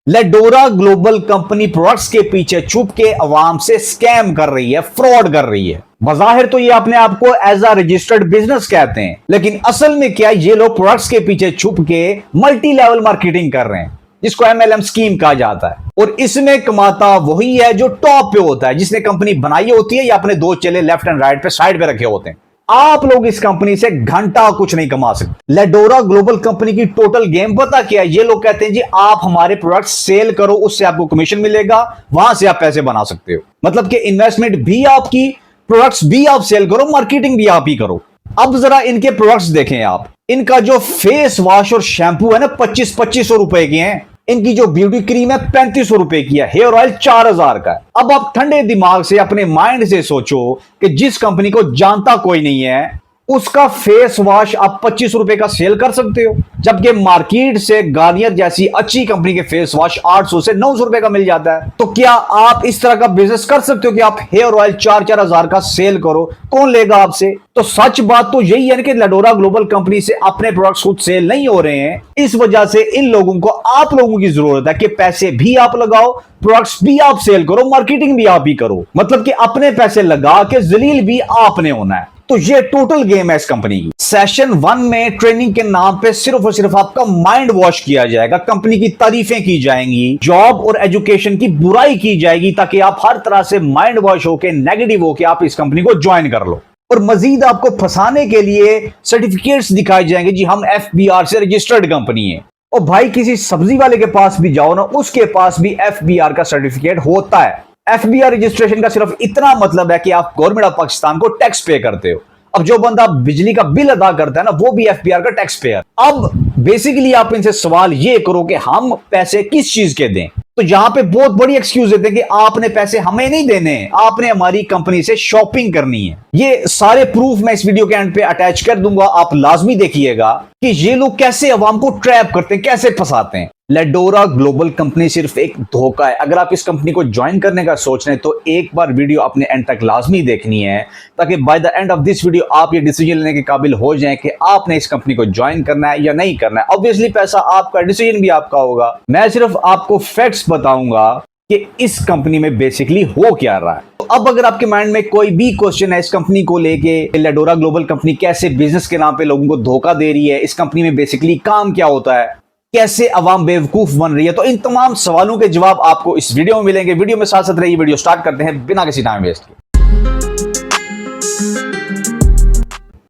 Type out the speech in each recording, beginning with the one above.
लेडोरा global company products के पीछे छुप के अवाम से स्कैम कर रही है, फ्रॉड कर रही है। बज़ाहिर तो ये अपने आप को एज अ रजिस्टर्ड बिजनेस कहते हैं, लेकिन असल में क्या ये लोग प्रोडक्ट्स के पीछे छुप के मल्टी लेवल मार्केटिंग कर रहे हैं, जिसको एमएलएम स्कीम कहा जाता है। और इसमें कमाता वही है जो टॉप पे होता है, जिसने कंपनी बनाई होती है या अपने दो चेले लेफ्ट एंड राइट पे साइड पे रखे होते हैं। आप लोग इस कंपनी से घंटा कुछ नहीं कमा सकते। लेडोरा ग्लोबल कंपनी की टोटल गेम पता क्या है? ये लोग कहते हैं जी आप हमारे प्रोडक्ट सेल करो, उससे आपको कमीशन मिलेगा, वहां से आप पैसे बना सकते हो। मतलब कि इन्वेस्टमेंट भी आपकी, प्रोडक्ट्स भी आप सेल करो, मार्केटिंग भी आप ही करो। अब जरा इनके प्रोडक्ट्स देखें आप। इनका जो फेस वॉश और शैम्पू है ना 2500 रुपए के हैं। इनकी जो ब्यूटी क्रीम है 3500 रुपए की है। हेयर ऑयल 4000 का है। अब आप ठंडे दिमाग से अपने माइंड से सोचो कि जिस कंपनी को जानता कोई नहीं है उसका फेस वॉश आप 2500 रुपए का सेल कर सकते हो, जबकि मार्केट से गार्नियर जैसी अच्छी कंपनी के फेस वॉश 800 से 900 रुपए का मिल जाता है। तो क्या आप इस तरह का बिजनेस कर सकते हो कि आप हेयर ऑयल 4-4 हजार का सेल करो? कौन लेगा आपसे? तो सच बात तो यही है कि लेडोरा ग्लोबल कंपनी से अपने प्रोडक्ट्स खुद सेल नहीं हो रहे हैं। इस वजह से इन लोगों को, आप लोगों की जरूरत है कि पैसे भी आप लगाओ, प्रोडक्ट्स भी आप सेल करो, मार्केटिंग भी आप ही करो। मतलब कि अपने पैसे लगा के जलील भी आपने होना है। तो ये टोटल गेम है इस कंपनी की। सेशन 1 में ट्रेनिंग के नाम पे सिर्फ और सिर्फ आपका माइंड वॉश किया जाएगा, कंपनी की तारीफें की जाएंगी, जॉब और एजुकेशन की बुराई की जाएगी, ताकि आप हर तरह से माइंड वॉश होके, नेगेटिव होके आप इस कंपनी को ज्वाइन कर लो। और मजीद आपको फंसाने के लिए सर्टिफिकेट्स दिखाए जाएंगे, जी हम FBR से रजिस्टर्ड कंपनी है। और भाई किसी सब्जी वाले के पास भी जाओ ना, उसके पास भी FBR का सर्टिफिकेट होता है। FBR रजिस्ट्रेशन का सिर्फ इतना मतलब है कि आप गवर्नमेंट ऑफ पाकिस्तान को टैक्स पे करते हो। अब जो बंदा बिजली का बिल अदा करता है ना, वो भी FBR का टैक्स पेयर। अब बेसिकली आप इनसे सवाल ये करो कि हम पैसे किस चीज के दें, तो यहां पे बहुत बड़ी एक्सक्यूज देते हैं कि आपने पैसे हमें नहीं देने, आपने हमारी कंपनी से शॉपिंग करनी है। ये सारे प्रूफ मैं इस वीडियो के एंड पे अटैच कर दूंगा, आप लाजमी देखिएगा कि ये लोग कैसे अवाम को ट्रैप करते हैं, कैसे फंसाते हैं। लेडोरा ग्लोबल कंपनी सिर्फ एक धोखा है। अगर आप इस कंपनी को ज्वाइन करने का सोच रहे हैं तो एक बार वीडियो अपने एंड तक लाजमी देखनी है, ताकि by the end of this video आप ये डिसीजन लेने के काबिल हो जाएं कि आपने इस कंपनी को ज्वाइन करना है या नहीं करना है। ऑब्वियसली पैसा आपका, डिसीजन भी आपका होगा। मैं सिर्फ आपको फैक्ट्स बताऊंगा कि इस कंपनी में बेसिकली हो क्या रहा है। तो अब अगर आपके माइंड में कोई भी क्वेश्चन है इस कंपनी को लेके, लेडोरा ग्लोबल कंपनी कैसे बिजनेस के नाम पे लोगों को धोखा दे रही है, इस कंपनी में बेसिकली काम क्या होता है, कैसे अवाम बेवकूफ बन रही है, तो इन तमाम सवालों के जवाब आपको इस वीडियो में मिलेंगे। वीडियो में साथ साथ रहिए। वीडियो स्टार्ट करते हैं बिना किसी टाइम वेस्ट के।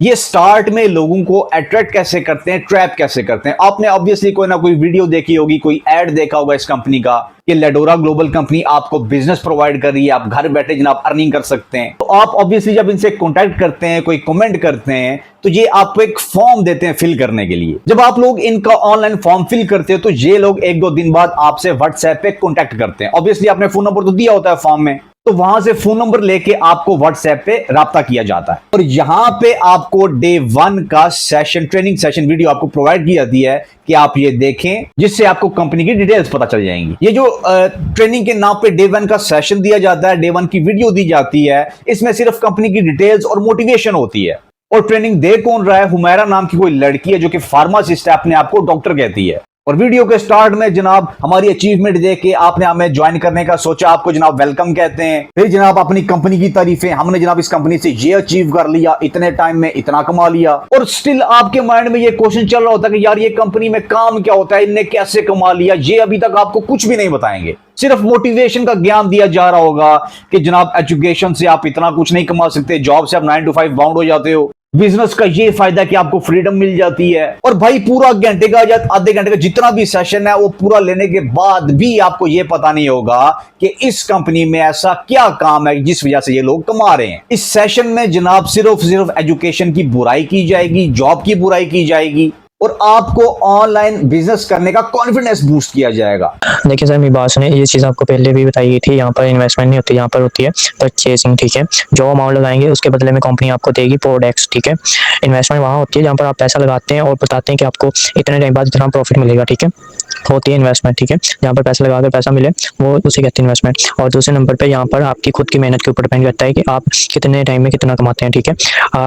ये स्टार्ट में लोगों को अट्रैक्ट कैसे करते हैं, ट्रैप कैसे करते हैं। आपने ऑब्वियसली कोई ना कोई वीडियो देखी होगी, कोई ऐड देखा होगा इस कंपनी का कि लेडोरा ग्लोबल कंपनी आपको बिजनेस प्रोवाइड कर रही है, आप घर बैठे जनाब अर्निंग कर सकते हैं। तो आप ऑब्वियसली जब इनसे कांटेक्ट करते हैं, कोई कमेंट करते हैं, तो ये आपको एक फॉर्म देते हैं फिल करने के लिए। जब आप लोग इनका ऑनलाइन फॉर्म फिल करते हो तो ये लोग 1-2 दिन बाद आपसे व्हाट्सएप पे कांटेक्ट करते हैं। ऑब्वियसली आपने फोन नंबर तो दिया होता है फॉर्म में, तो वहां से फोन नंबर लेके आपको व्हाट्सएप पे राब्ता किया जाता है। और यहां पे आपको डे 1 का सेशन, ट्रेनिंग सेशन वीडियो आपको प्रोवाइड की जाती है कि आप ये देखें, जिससे आपको कंपनी की डिटेल्स पता चल जाएंगी। ये जो ट्रेनिंग के नाम पे डे 1 का सेशन दिया जाता है, डे 1 की वीडियो दी जाती है, इसमें सिर्फ कंपनी की डिटेल्स और मोटिवेशन होती है। और ट्रेनिंग दे कौन रहा है? हुमैरा नाम की कोई लड़की है जो कि फार्मासिस्ट है, अपने आप को डॉक्टर कहती है। और वीडियो के स्टार्ट में जनाब हमारी अचीवमेंट देख के आपने हमें ज्वाइन करने का सोचा, आपको जनाब वेलकम कहते हैं। फिर जनाब अपनी कंपनी की तारीफें, हमने जनाब इस कंपनी से ये अचीव कर लिया, इतने टाइम में इतना कमा लिया। और स्टिल आपके माइंड में ये क्वेश्चन चल रहा होता है कि यार ये कंपनी में काम क्या होता है, इनने कैसे कमा लिया। ये अभी तक आपको कुछ भी नहीं बताएंगे, सिर्फ मोटिवेशन का ज्ञान दिया जा रहा होगा कि जनाब एजुकेशन से आप इतना कुछ नहीं कमा सकते, जॉब से आप 9 to 5 बाउंड हो जाते हो, बिजनेस का ये फायदा कि आपको फ्रीडम मिल जाती है। और भाई पूरा घंटे का या आधे घंटे का जितना भी सेशन है वो पूरा लेने के बाद भी आपको ये पता नहीं होगा कि इस कंपनी में ऐसा क्या काम है जिस वजह से ये लोग कमा रहे हैं। इस सेशन में जनाब सिर्फ एजुकेशन की बुराई की जाएगी, जॉब की बुराई की जाएगी, और आपको ऑनलाइन बिजनेस करने का कॉन्फिडेंस बूस्ट किया जाएगा। देखिए सर, मेरी बात सुने, ये चीज़ आपको पहले भी बताई गई थी। यहाँ पर इन्वेस्टमेंट नहीं होती, यहाँ पर होती है परचेसिंग, ठीक है। जो अमाउंट लगाएंगे उसके बदले में कंपनी आपको देगी प्रोडक्ट्स, ठीक है। इन्वेस्टमेंट वहाँ होती है जहाँ पर आप पैसा लगाते हैं और बताते हैं कि आपको इतने टाइम बाद इतना प्रॉफिट मिलेगा, ठीक है। होती है इन्वेस्टमेंट, ठीक है। जहाँ पर पैसा लगा कर पैसा मिले वो उसे कहते हैं इन्वेस्टमेंट। और दूसरे नंबर पे यहाँ पर आपकी खुद की मेहनत के ऊपर डिपेंड करता है कि आप कितने टाइम में कितना कमाते हैं, ठीक है।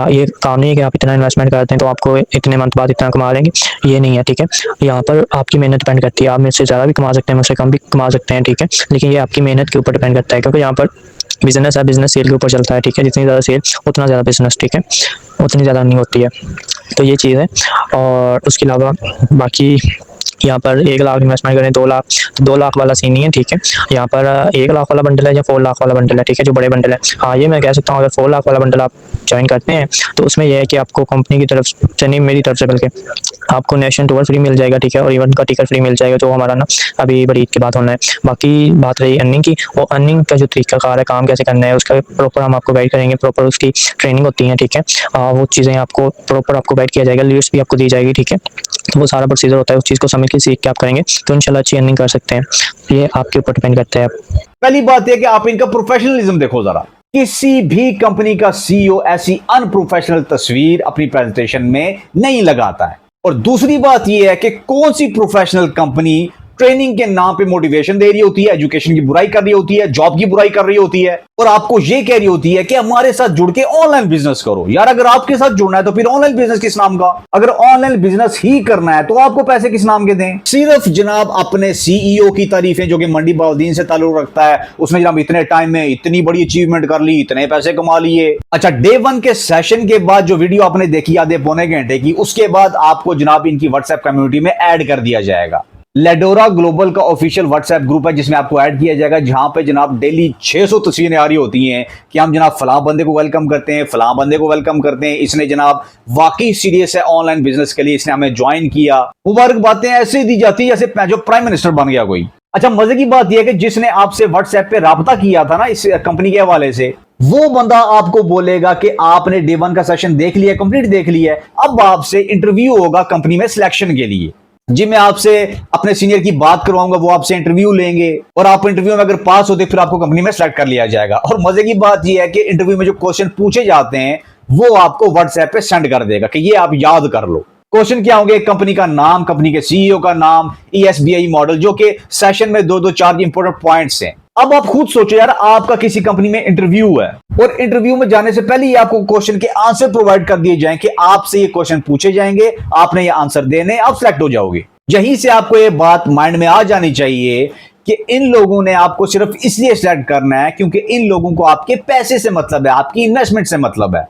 ये काम नहीं है कि आप इतना इन्वेस्टमेंट करते हैं तो आपको इतने मंथ बाद इतना कमा लेंगे, ये नहीं है, ठीक है। यहाँ पर आपकी मेहनत डिपेंड करती है, आप मुझसे ज़्यादा भी कमा सकते हैं, मुझसे कम भी कमा सकते हैं, ठीक है। लेकिन ये आपकी मेहनत के ऊपर डिपेंड करता है, क्योंकि यहाँ पर बिजनेस है, बिजनेस सेल के ऊपर चलता है, ठीक है। जितनी ज़्यादा सेल उतना ज़्यादा बिजनेस, ठीक है, उतनी ज़्यादा अर्निंग होती है। तो ये चीज़ है। और उसके अलावा बाकी यहाँ पर 1 लाख इन्वेस्टमेंट करें, 2 लाख, तो 2 लाख वाला सीन नहीं है, ठीक है। यहाँ पर 1 लाख वाला बंडल है या 4 लाख वाला बंडल है, ठीक है, जो बड़े बंडल है। हाँ, ये मैं कह सकता हूँ, अगर 4 लाख वाला बंडल आप ज्वाइन करते हैं तो उसमें यह है कि आपको कंपनी की तरफ से नहीं, मेरी तरफ से बल्कि आपको नेशन टूर फ्री मिल जाएगा, ठीक है, और इवेंट का टिकट फ्री मिल जाएगा, जो हमारा ना अभी बड़ी ईद के बाद होना है। बाकी बात रही अर्निंग की, वो अर्निंग का जो तरीकाकार है, काम कैसे करना है, उसका प्रॉपर हम आपको गाइड करेंगे, प्रॉपर उसकी ट्रेनिंग होती है, ठीक है। वो चीज़ें आपको प्रॉपर आपको गाइड किया जाएगा, लीड्स भी आपको दी जाएगी, ठीक है। तो वो सारा प्रोसीजर होता है, उस चीज़ को समझ के सीख के आप करेंगे तो इंशाल्लाह अच्छी अर्निंग कर सकते हैं। ये आपके ऊपर डिपेंड करता है। पहली बात यह कि आप इनका प्रोफेशनलिज्म देखो जरा। किसी भी कंपनी का सीईओ ऐसी अनप्रोफेशनल तस्वीर अपनी प्रेजेंटेशन में नहीं लगाता है। और दूसरी बात यह है कि कौन सी प्रोफेशनल कंपनी ट्रेनिंग के नाम पे मोटिवेशन दे रही होती है, एजुकेशन की बुराई कर रही होती है, जॉब की बुराई कर रही होती है, और आपको यह कह रही होती है कि हमारे साथ जुड़ के ऑनलाइन बिजनेस करो। यार, अगर आपके साथ जुड़ना है तो फिर ऑनलाइन बिजनेस किस नाम का? अगर ऑनलाइन बिजनेस ही करना है तो आपको पैसे किस नाम के दें? सिर्फ जनाब अपने सीईओ की तारीफें, जो कि मंडी बाउद्दीन से ताल्लुक रखता है, उसने जनाब इतने टाइम में इतनी बड़ी अचीवमेंट कर ली, इतने पैसे कमा लिए। अच्छा, डे 1 के सेशन के बाद जो वीडियो आपने देखी आधे पौने घंटे की, उसके बाद आपको जनाब इनकी व्हाट्सएप कम्युनिटी में ऐड कर दिया जाएगा। लेडोरा ग्लोबल का ऑफिशियल व्हाट्सएप ग्रुप है जिसमें आपको ऐड किया जाएगा, जहां पे जनाब डेली 600 तस्वीरें आ रही होती हैं कि हम जनाब फलां बंदे को वेलकम करते हैं, फलां बंदे को वेलकम करते हैं, इसने जनाब वाकई सीरियस है ऑनलाइन बिजनेस के लिए, इसने हमें ज्वाइन किया। मुबारक बातें ऐसे दी जाती है जैसे जो प्राइम मिनिस्टर बन गया कोई। अच्छा, मजे की बात यह है कि जिसने आपसे व्हाट्सएप पे राब्ता किया था ना इस कंपनी के हवाले से, वो बंदा आपको बोलेगा कि आपने डे 1 का सेशन देख लिया, कंप्लीट देख लिया है, अब आपसे इंटरव्यू होगा कंपनी में सिलेक्शन के लिए। जी, मैं आपसे अपने सीनियर की बात करवाऊंगा, वो आपसे इंटरव्यू लेंगे, और आप इंटरव्यू में अगर पास होते फिर आपको कंपनी में सेलेक्ट कर लिया जाएगा। और मजे की बात यह है कि इंटरव्यू में जो क्वेश्चन पूछे जाते हैं वो आपको व्हाट्सएप पे सेंड कर देगा कि ये आप याद कर लो। क्वेश्चन क्या होंगे? कंपनी का नाम, कंपनी के सीईओ का नाम, ESBI मॉडल, जो कि सेशन में 2-4 इंपोर्टेंट पॉइंट्स हैं। अब आप खुद सोचो यार, आपका किसी कंपनी में इंटरव्यू है और इंटरव्यू में जाने से पहले ही आपको क्वेश्चन के आंसर प्रोवाइड कर दिए जाएं कि आपसे ये क्वेश्चन पूछे जाएंगे, आपने ये आंसर देने, आप सिलेक्ट हो जाओगे। यहीं से आपको ये बात माइंड में आ जानी चाहिए कि इन लोगों ने आपको सिर्फ इसलिए सिलेक्ट करना है क्योंकि इन लोगों को आपके पैसे से मतलब है, आपकी इन्वेस्टमेंट से मतलब है।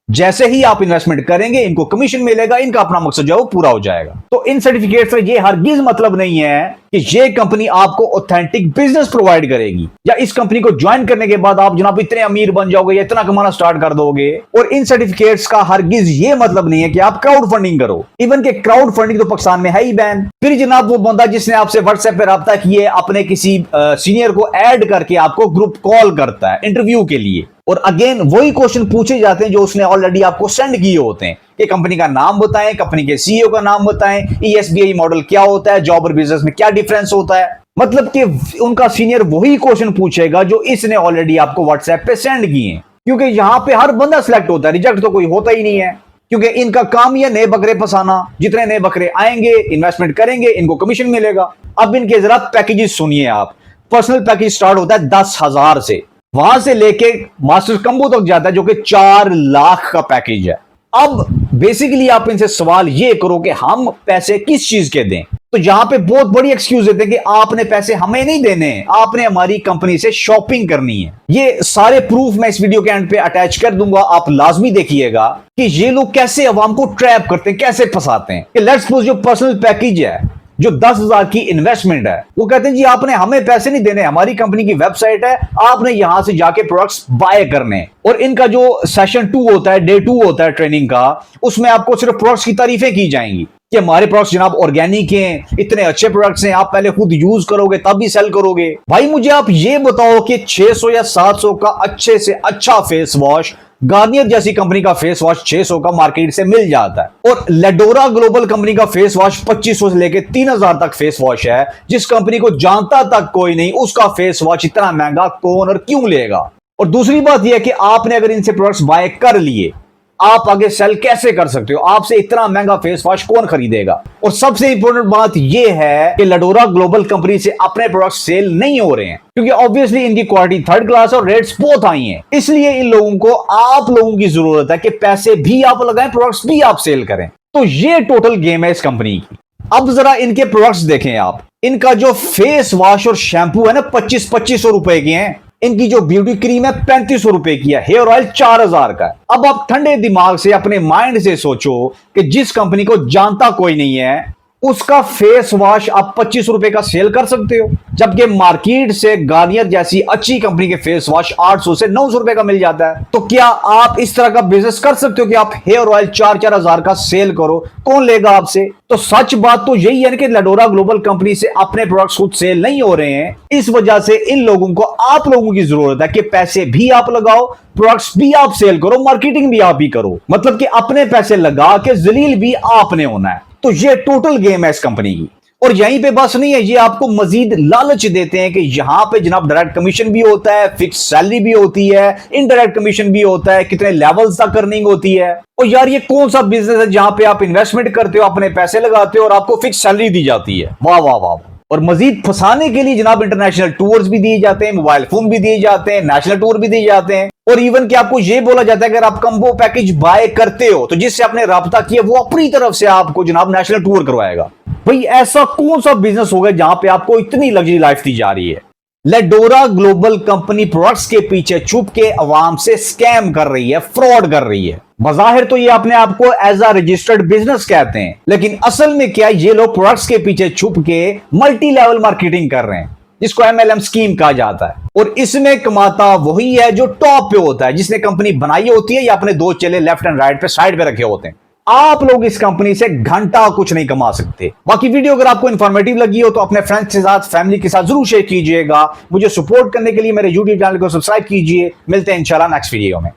जैसे ही आप इन्वेस्टमेंट करेंगे इनको कमीशन मिलेगा, इनका अपना मकसद जो है वो पूरा हो जाएगा। तो इन सर्टिफिकेट से ये हरगिज मतलब नहीं है कि ये कंपनी आपको ऑथेंटिक बिजनेस प्रोवाइड करेगी, या इस कंपनी को ज्वाइन करने के बाद आप जनाब इतने अमीर बन जाओगे या इतना कमाना स्टार्ट कर दोगे। और इन सर्टिफिकेट्स का हरगिज ये मतलब नहीं है कि आप क्राउड फंडिंग करो। इवन के क्राउड फंडिंग तो पाकिस्तान में है ही बैन। फिर जनाब वो बंदा जिसने आपसे व्हाट्सएप पे राब्ता किए, अपने किसी सीनियर को ऐड करके आपको ग्रुप कॉल करता है इंटरव्यू के लिए, और अगेन वही क्वेश्चन पूछे जाते हैं जो उसने ऑलरेडी आपको सेंड किए होते हैं कि कंपनी का नाम बताएं, कंपनी के सीईओ का नाम बताएं, ESBI मॉडल क्या होता है, जॉब और बिजनेस में क्या डिफरेंस होता है। मतलब कि उनका सीनियर वही क्वेश्चन पूछेगा जो इसने ऑलरेडी आपको व्हाट्सएप पे सेंड किए, क्योंकि यहां पे हर बंदा सिलेक्ट होता है, रिजेक्ट तो कोई होता ही नहीं है, क्योंकि इनका काम ही है नए बकरे फंसाना। जितने नए बकरे आएंगे, इन्वेस्टमेंट करेंगे, इनको कमीशन मिलेगा। अब इनके जरा पैकेजेस सुनिए आप। पर्सनल पैकेज स्टार्ट होता है 10,000 से, वहां से लेके मास्टर कंबो तक जाता है जो कि 4 लाख का पैकेज है। अब बेसिकली आप इनसे सवाल ये करो कि हम पैसे किस चीज के दें, तो यहां पे बहुत बड़ी एक्सक्यूज देते हैं कि आपने पैसे हमें नहीं देने, आपने हमारी कंपनी से शॉपिंग करनी है। ये सारे प्रूफ मैं इस वीडियो के एंड पे अटैच कर दूंगा, आप लाजमी देखिएगा कि ये लोग कैसे अवाम को ट्रैप करते हैं, कैसे फंसाते हैं। कि लेट्स सपोज जो पर्सनल पैकेज है, जो 10,000 की इन्वेस्टमेंट है, वो कहते हैं जी आपने हमें पैसे नहीं देने, हमारी कंपनी की वेबसाइट है, आपने यहां से जाके प्रोडक्ट्स बाय करने। और इनका जो सेशन 2 होता है, डे 2 होता है ट्रेनिंग का, उसमें आपको सिर्फ प्रोडक्ट्स की तारीफें की जाएंगी कि हमारे प्रोडक्ट्स जनाब ऑर्गेनिक हैं, इतने अच्छे प्रोडक्ट्स हैं, आप पहले खुद यूज करोगे तब भी सेल करोगे। भाई मुझे आप ये बताओ कि 600 या 700 का अच्छे से अच्छा फेस वॉश, गार्नियर जैसी कंपनी का फेस वॉश 600 का मार्केट से मिल जाता है, और लेडोरा ग्लोबल कंपनी का फेस वॉश 2500 से लेकर 3000 तक फेस वॉश है, जिस कंपनी को जानता तक कोई नहीं, उसका फेस वॉश इतना महंगा कौन और क्यों लेगा। और दूसरी बात यह है कि आपने अगर इनसे प्रोडक्ट्स बाय कर लिए आप आगे सेल कैसे कर सकते हो? आपसे इतना महंगा फेस वॉश कौन खरीदेगा? और सबसे इंपॉर्टेंट बात यह है कि लेडोरा ग्लोबल कंपनी से अपने प्रोडक्ट सेल नहीं हो रहे हैं, क्योंकि ऑब्वियसली इनकी क्वालिटी थर्ड क्लास और रेट्स बहुत हाई हैं। इसलिए इन लोगों को आप लोगों की जरूरत है कि पैसे भी आप लगाएं, प्रोडक्ट्स भी आप सेल करें। तो ये टोटल गेम है इस कंपनी की। अब जरा इनके प्रोडक्ट्स देखें आप। इनका जो फेस वॉश और शैम्पू है ना 2500 रुपए के हैं। इनकी जो ब्यूटी क्रीम है 3500 रुपए की है। हेयर ऑयल 4000 का है। अब आप ठंडे दिमाग से अपने माइंड से सोचो कि जिस कंपनी को जानता कोई नहीं है उसका फेस वॉश आप 2500 रुपए का सेल कर सकते हो, जबकि मार्केट से गार्नियर जैसी अच्छी कंपनी के फेस वॉश 800 से 900 रुपए का मिल जाता है। तो क्या आप इस तरह का बिजनेस कर सकते हो कि आप हेयर ऑयल 4-4 हजार का सेल करो? कौन लेगा आपसे? तो सच बात तो यही है कि लेडोरा ग्लोबल कंपनी से अपने प्रोडक्ट्स खुद सेल नहीं हो रहे हैं। इस वजह से इन लोगों को आप लोगों की जरूरत है कि पैसे भी आप लगाओ, प्रोडक्ट्स भी आप सेल करो, मार्केटिंग भी आप ही करो। मतलब कि अपने पैसे लगा के जलील भी आपने होना है। तो ये टोटल गेम है इस कंपनी की। और यहीं पे बस नहीं है, ये आपको मजीद लालच देते हैं कि यहां पे जनाब डायरेक्ट कमीशन भी होता है, फिक्स सैलरी भी होती है, इनडायरेक्ट कमीशन भी होता है, कितने लेवल्स तक अर्निंग होती है। और यार ये कौन सा बिजनेस है जहां पे आप इन्वेस्टमेंट करते हो, अपने पैसे लगाते हो और आपको फिक्स सैलरी दी जाती है? वाह वाह वाह। और मजीद फंसाने के लिए जनाब इंटरनेशनल टूर्स भी दिए जाते हैं, मोबाइल फोन भी दिए जाते हैं, नेशनल टूर भी दिए जाते हैं। और इवन कि आपको यह बोला जाता है कि अगर आप कंबो पैकेज बाय करते हो तो जिससे आपने राब्ता किया वो अपनी तरफ से आपको जनाब नेशनल टूर करवाएगा। भाई ऐसा कौन सा बिजनेस होगा जहां पे आपको इतनी लग्जरी लाइफ दी जा रही है? लेडोरा ग्लोबल कंपनी प्रोडक्ट्स के पीछे छुप के अवाम से स्कैम कर रही है, फ्रॉड कर रही है। बज़ाहिर तो ये अपने आप को एज अ रजिस्टर्ड बिजनेस कहते हैं, लेकिन असल में क्या ये लोग प्रोडक्ट्स के पीछे छुप के मल्टी लेवल मार्केटिंग कर रहे हैं, जिसको MLM स्कीम कहा जाता है। और इसमें कमाता वही है जो टॉप पे होता है, जिसने कंपनी बनाई होती है या अपने दो चेले लेफ्ट एंड राइट पे साइड पे रखे होते हैं। आप लोग इस कंपनी से घंटा कुछ नहीं कमा सकते। बाकी वीडियो अगर आपको इंफॉर्मेटिव लगी हो तो अपने फ्रेंड्स के साथ, फैमिली के साथ जरूर शेयर कीजिएगा। मुझे सपोर्ट करने के लिए मेरे YouTube चैनल को सब्सक्राइब कीजिए। मिलते हैं इंशाल्लाह नेक्स्ट वीडियो में।